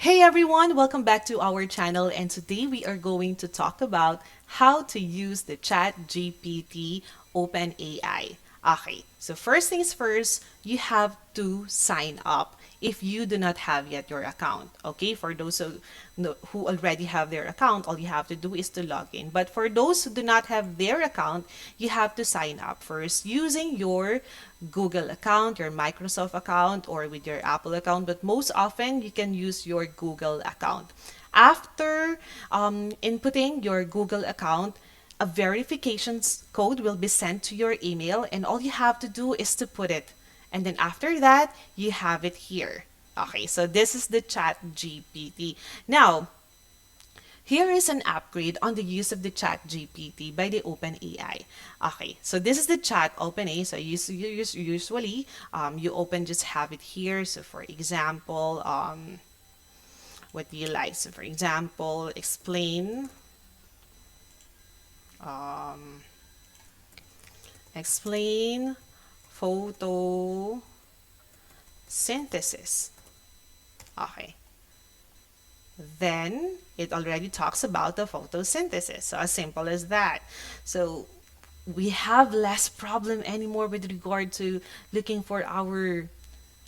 Hey everyone, welcome back to our channel, and today we are going to talk about how to use the ChatGPT OpenAI. Okay, so first things first, you have to sign up if you do not have yet your account. Okay, for those who already have their account, all you have to do is to log in. But for those who do not have their account, you have to sign up first using your Google account, your Microsoft account, or with your Apple account. But most often, you can use your Google account. After inputting your Google account, a verification code will be sent to your email, and all you have to do is to put it. And then after that, you have it here. Okay, so this is the Chat GPT. Now, here is an upgrade on the use of the Chat GPT by the OpenAI. Okay, so this is the Chat OpenAI. So usually, you just have it here. So for example, what do you like? So for example, um, explain photosynthesis. Okay. Then it already talks about the photosynthesis. So as simple as that. So we have less problem anymore with regard to looking for our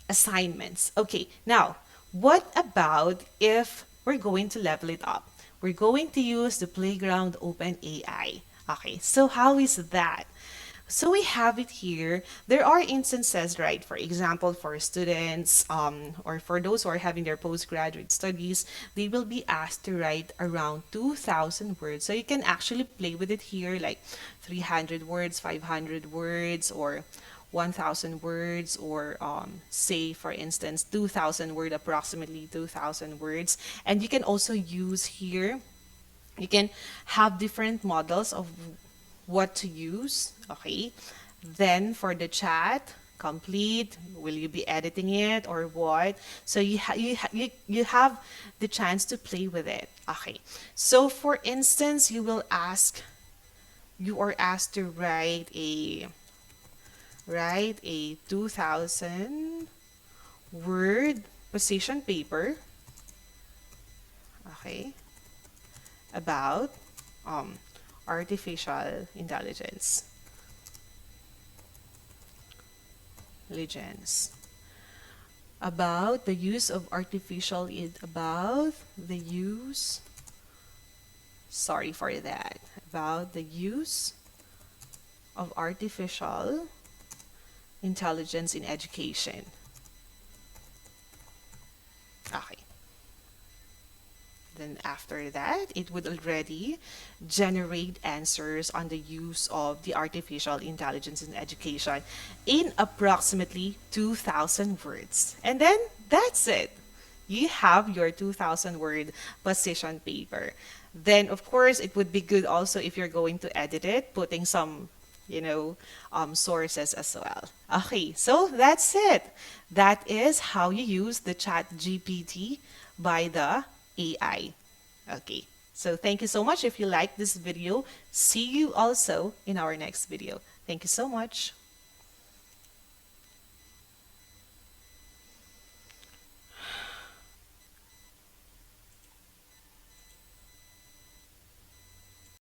assignments. Okay, now what about if we're going to level it up? We're going to use the Playground OpenAI. Okay, so how is that? So we have it here. There are instances, right? For example, for students or for those who are having their postgraduate studies, they will be asked to write around 2,000 words. So you can actually play with it here, like 300 words, 500 words, or 1,000 words, or say, for instance, 2,000 word, approximately 2,000 words. And you can also use here, you can have different models of what to use. Okay, then for the chat complete, will you be editing it or what? So you have the chance to play with it. Okay, so for instance, you are asked to write a 2,000 word position paper, okay, about artificial intelligence, about the use of about the use sorry for that about the use of artificial intelligence in education. Okay, then after that, it would already generate answers on the use of the artificial intelligence in education in approximately 2,000 words. And then that's it. You have your 2,000 word position paper. Then, of course, it would be good also if you're going to edit it, putting some sources as well. Okay, so that's it. That is how you use the Chat GPT by the AI. Okay, so thank you so much. If you like this video, see you also in our next video. Thank you so much.